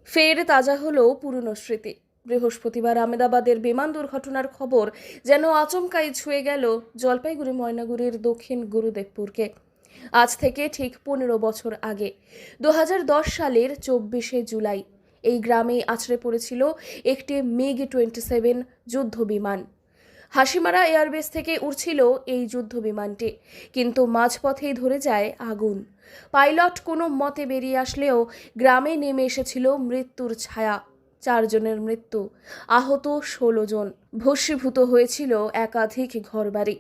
ফের তাজা হলো পুরনো স্মৃতি। বৃহস্পতিবার আমেদাবাদের বিমান দুর্ঘটনার খবর যেন আচমকাই ছুঁয়ে গেল জলপাইগুড়ি ময়নাগুড়ির দক্ষিণ গুরুদেবপুরকে। আজ থেকে ঠিক 15 বছর আগে 2010 সালের 24শে জুলাই এই গ্রামে আছড়ে পড়েছিল একটি MiG-27 যুদ্ধ বিমান। হাসিমারা এয়ারবেস থেকে উড়ছিল এই যুদ্ধ বিমানটি, কিন্তু মাঝপথেই ধরে যায় আগুন। পাইলট কোনো মতে বেরিয়ে আসলেও গ্রামে নেমে এসেছিল মৃত্যুর ছায়া। 4 জনের মৃত্যু, আহত 16 জন, ভস্মীভূত হয়েছিল একাধিক ঘরবাড়ি।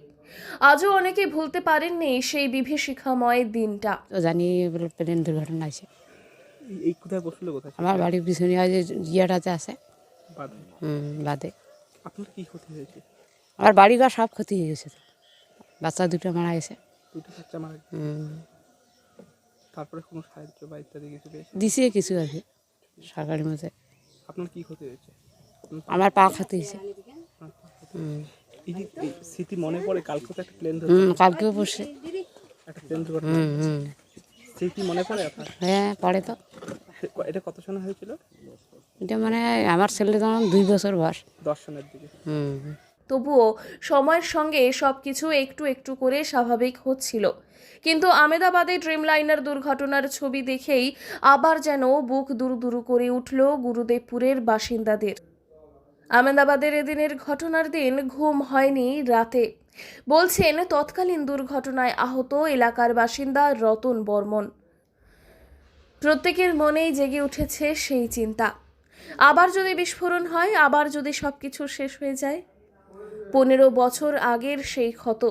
আজও অনেকে ভুলতে পারেননি সেই বিভীষিকাময় দিনটা। তো জানি বলে প্লেন দুর্ঘটনা আছে। এই কোথায় বসলো কোথায়? আমার বাড়ির পিছনে আজ ইয়েটাতে আছে বাধা। বাদে। আপনার কি ক্ষতি হয়েছে? আমার বাড়িঘর সব ক্ষতি হয়ে গেছে, তো বাচ্চা দুটো মারা গেছে। দুটো বাচ্চা মারা গেছে। তারপরে কোনো সাহায্য বা ইত্যাদি কিছু পেয়েছে? দিছে কিছু আর কি সরকারি মধ্যে। আপনার কি ক্ষতি হয়েছে? আমার পা ক্ষতি হয়েছে। এই যে এই স্মৃতি মনে পড়ে, কালকে তো একটা প্লেন কালকেও পড়ছে। একটা প্লেন দুর্ঘটনা। স্মৃতি মনে পড়ে আপনার? হ্যাঁ পড়ে তো। এটা কত সময় হয়েছিল? এটা মানে আমার ছেলে তখন 2 বছর বয়স। 10 সনের দিকে। তবুও সময়ের সঙ্গে সবকিছু একটু একটু করে স্বাভাবিক হচ্ছিল, কিন্তু আমেদাবাদে ড্রিমলাইনার দুর্ঘটনার ছবি দেখেই আবার যেন বুক দুরু করে উঠল গুরুদেবপুরের বাসিন্দাদের। আমেদাবাদের এদিনের ঘটনার দিন ঘুম হয়নি রাতে, বলছেন তৎকালীন দুর্ঘটনায় আহত এলাকার বাসিন্দা রতন বর্মন। প্রত্যেকের মনেই জেগে উঠেছে সেই চিন্তা, আবার যদি বিস্ফোরণ হয়, আবার যদি সবকিছু শেষ হয়ে যায়। 15 বছর আগের সেই ক্ষত,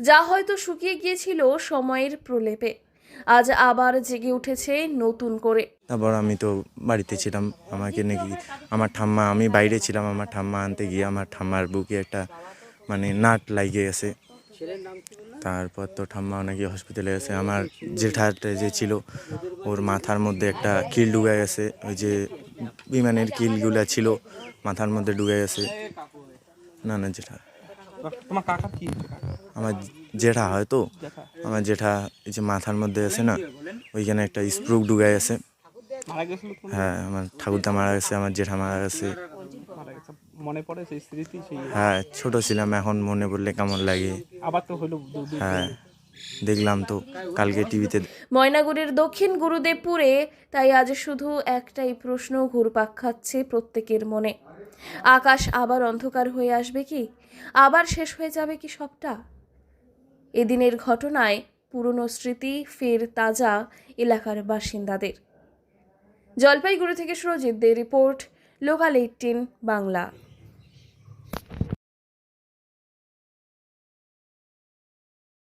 যা হয়তো শুকিয়ে গিয়েছিল সময়ের প্রলেপে, আজ আবার জেগে উঠেছে নতুন করে। তারপর আমি তো বাড়িতে ছিলাম, আমাকে নাকি আমার ঠাম্মা, আমি বাইরে ছিলাম, আমার ঠাম্মা আনতে গিয়ে আমার ঠাম্মার বুকে একটা নাট লাগিয়ে গেছে। তারপর তো ঠাম্মা নাকি হসপিটালে গেছে। আমার জেঠাটা যে ছিল, ওর মাথার মধ্যে একটা কিল ঢুকে গেছে, ওই যে বিমানের কিলগুলা ছিল মাথার মধ্যে ঢুকে গেছে। না জেঠা, তোমার কাকা কি? আমার জেঠা হয়তো, আমার জেঠা এই যে মাথার মধ্যে আছে না, ওইখানে একটা স্প্রোক ঢুকে গেছে। মারা গেছিল? হ্যাঁ, আমার ঠাকুরদা মারা গেছে, আমার জেঠা মারা গেছে। মনে পড়ে সেই স্মৃতি? সেই হ্যাঁ, ছোট ছিলাম, এখন মনে পড়লে কেমন লাগে। আবার তো হলো। হ্যাঁ, দেখলাম তো কালকে টিভিতে। ময়নাগুড়ির দক্ষিণ গুরুদেবপুরে তাই আজ শুধু একটাই প্রশ্ন ঘুরপাক খাচ্ছে প্রত্যেকের মনে। আকাশ আবার অন্ধকার হয়ে আসবে কি? আবার শেষ হয়ে যাবে কি সবটা? এদিনের ঘটনায় পুরনো স্মৃতি ফের তাজা এলাকার বাসিন্দাদের। জলপাইগুড়ি থেকে সুরজিৎ দে রিপোর্ট, লোকাল 18 বাংলা।